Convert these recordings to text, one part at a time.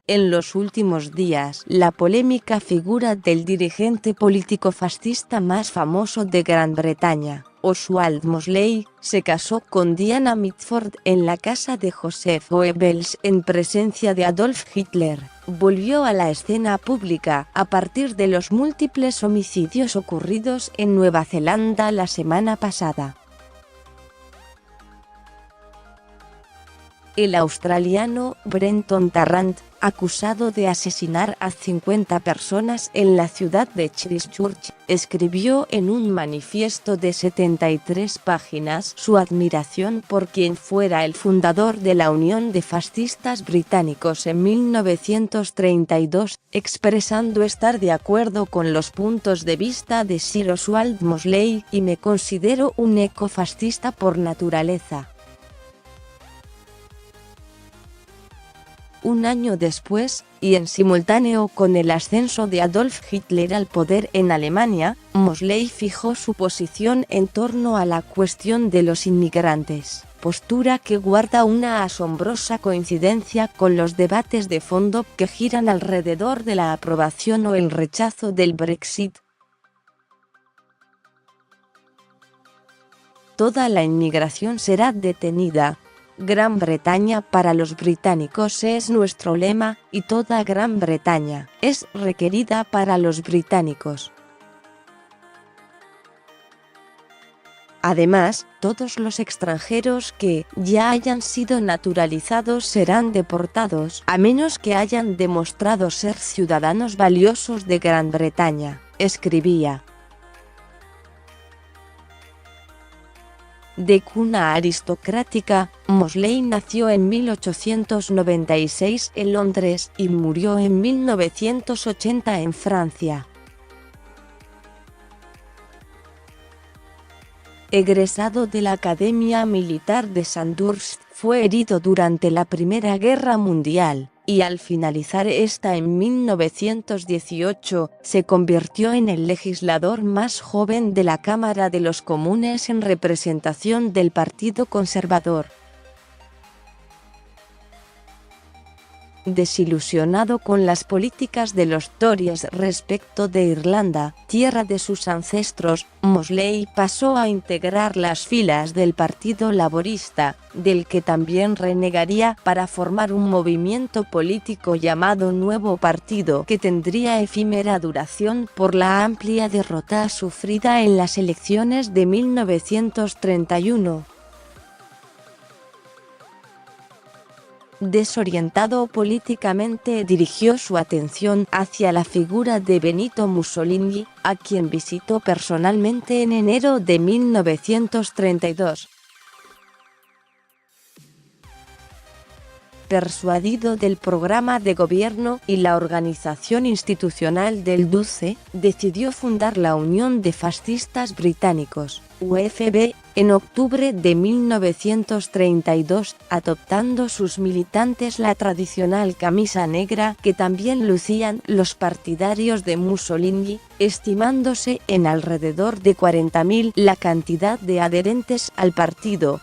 En los últimos días, la polémica figura del dirigente político fascista más famoso de Gran Bretaña, Oswald Mosley, se casó con Diana Mitford en la casa de Joseph Goebbels en presencia de Adolf Hitler. Volvió a la escena pública a partir de los múltiples homicidios ocurridos en Nueva Zelanda la semana pasada. El australiano Brenton Tarrant, acusado de asesinar a 50 personas en la ciudad de Christchurch, escribió en un manifiesto de 73 páginas su admiración por quien fuera el fundador de la Unión de Fascistas Británicos en 1932, expresando estar de acuerdo con los puntos de vista de Sir Oswald Mosley y me considero un ecofascista por naturaleza. Un año después, y en simultáneo con el ascenso de Adolf Hitler al poder en Alemania, Mosley fijó su posición en torno a la cuestión de los inmigrantes, postura que guarda una asombrosa coincidencia con los debates de fondo que giran alrededor de la aprobación o el rechazo del Brexit. Toda la inmigración será detenida. Gran Bretaña para los británicos es nuestro lema, y toda Gran Bretaña es requerida para los británicos. Además, todos los extranjeros que ya hayan sido naturalizados serán deportados, a menos que hayan demostrado ser ciudadanos valiosos de Gran Bretaña, escribía. De cuna aristocrática, Mosley nació en 1896 en Londres y murió en 1980 en Francia. Egresado de la Academia Militar de Sandhurst, fue herido durante la Primera Guerra Mundial, y al finalizar esta en 1918, se convirtió en el legislador más joven de la Cámara de los Comunes en representación del Partido Conservador. Desilusionado con las políticas de los Tories respecto de Irlanda, tierra de sus ancestros, Mosley pasó a integrar las filas del Partido Laborista, del que también renegaría para formar un movimiento político llamado Nuevo Partido, que tendría efímera duración por la amplia derrota sufrida en las elecciones de 1931. Desorientado políticamente, dirigió su atención hacia la figura de Benito Mussolini, a quien visitó personalmente en enero de 1932. Persuadido del programa de gobierno y la organización institucional del Duce, decidió fundar la Unión de Fascistas Británicos, UFB, en octubre de 1932, adoptando sus militantes la tradicional camisa negra que también lucían los partidarios de Mussolini, estimándose en alrededor de 40.000 la cantidad de adherentes al partido.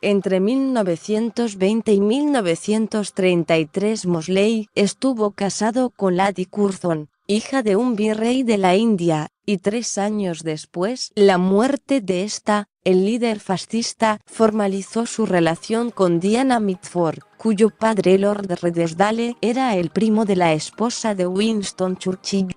Entre 1920 y 1933 Mosley estuvo casado con Lady Curzon, hija de un virrey de la India, y 3 años después la muerte de esta, el líder fascista formalizó su relación con Diana Mitford, cuyo padre Lord Redesdale era el primo de la esposa de Winston Churchill.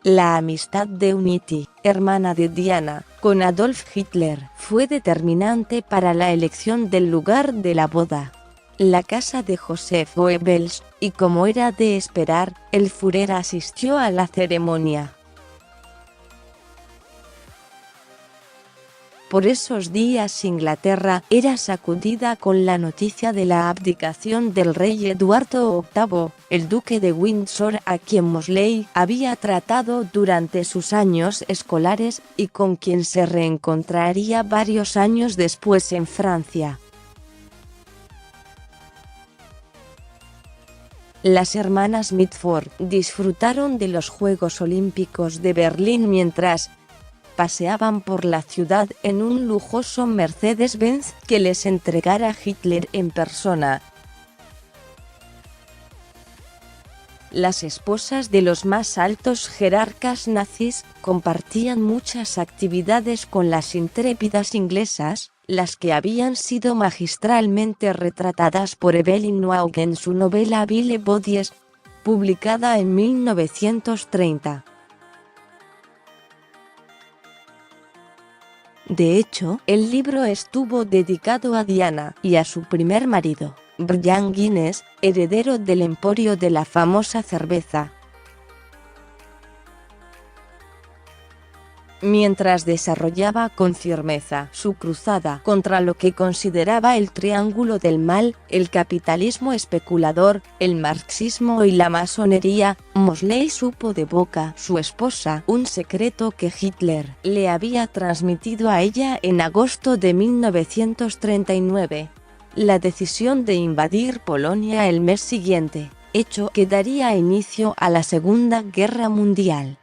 La amistad de Unity, hermana de Diana, con Adolf Hitler fue determinante para la elección del lugar de la boda, la casa de Joseph Goebbels, y como era de esperar, el Führer asistió a la ceremonia. Por esos días Inglaterra era sacudida con la noticia de la abdicación del rey Eduardo VIII, el duque de Windsor, a quien Mosley había tratado durante sus años escolares y con quien se reencontraría varios años después en Francia. Las hermanas Mitford disfrutaron de los Juegos Olímpicos de Berlín mientras paseaban por la ciudad en un lujoso Mercedes-Benz que les entregara Hitler en persona. Las esposas de los más altos jerarcas nazis compartían muchas actividades con las intrépidas inglesas, las que habían sido magistralmente retratadas por Evelyn Waugh en su novela Vile Bodies, publicada en 1930. De hecho, el libro estuvo dedicado a Diana y a su primer marido, Brian Guinness, heredero del emporio de la famosa cerveza. Mientras desarrollaba con firmeza su cruzada contra lo que consideraba el triángulo del mal, el capitalismo especulador, el marxismo y la masonería, Mosley supo de boca su esposa un secreto que Hitler le había transmitido a ella en agosto de 1939. La decisión de invadir Polonia el mes siguiente, hecho que daría inicio a la Segunda Guerra Mundial.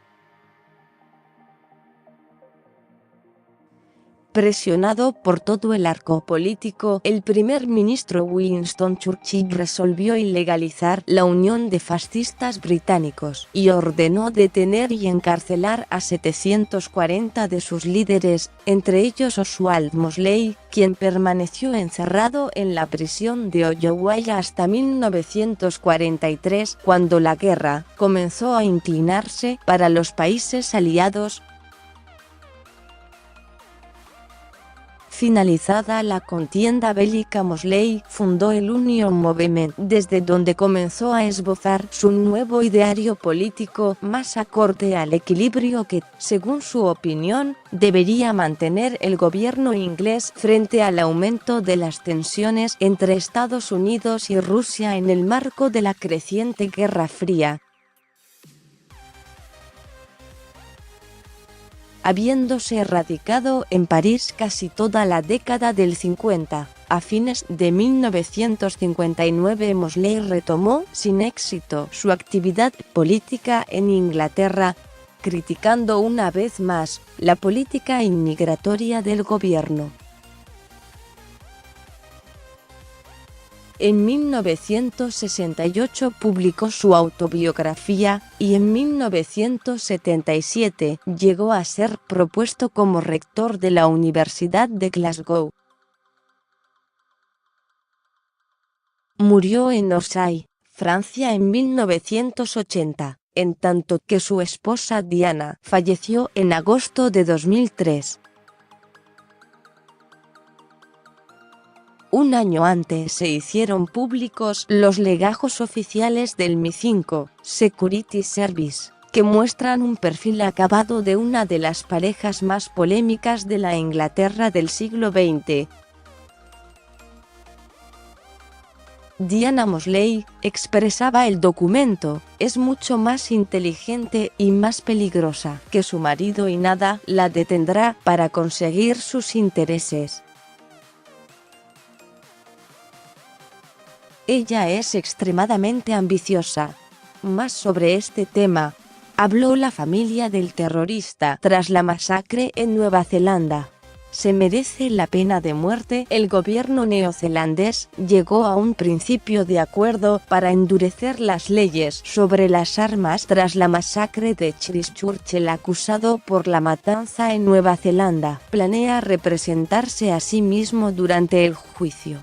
Presionado por todo el arco político, el primer ministro Winston Churchill resolvió ilegalizar la Unión de Fascistas Británicos y ordenó detener y encarcelar a 740 de sus líderes, entre ellos Oswald Mosley, quien permaneció encerrado en la prisión de Ushuaia hasta 1943, cuando la guerra comenzó a inclinarse para los países aliados. Finalizada la contienda bélica, Mosley fundó el Union Movement, desde donde comenzó a esbozar su nuevo ideario político más acorde al equilibrio que, según su opinión, debería mantener el gobierno inglés frente al aumento de las tensiones entre Estados Unidos y Rusia en el marco de la creciente Guerra Fría. Habiéndose radicado en París casi toda la década del 50, a fines de 1959 Mosley retomó sin éxito su actividad política en Inglaterra, criticando una vez más la política inmigratoria del gobierno. En 1968 publicó su autobiografía, y en 1977 llegó a ser propuesto como rector de la Universidad de Glasgow. Murió en Orsay, Francia en 1980, en tanto que su esposa Diana falleció en agosto de 2003. Un año antes se hicieron públicos los legajos oficiales del Mi-5 Security Service, que muestran un perfil acabado de una de las parejas más polémicas de la Inglaterra del siglo XX. Diana Mosley, expresaba el documento, es mucho más inteligente y más peligrosa que su marido y nada la detendrá para conseguir sus intereses. Ella es extremadamente ambiciosa. Más sobre este tema habló la familia del terrorista tras la masacre en Nueva Zelanda. Se merece la pena de muerte. El gobierno neozelandés llegó a un principio de acuerdo para endurecer las leyes sobre las armas tras la masacre de Christchurch. El acusado por la matanza en Nueva Zelanda planea representarse a sí mismo durante el juicio.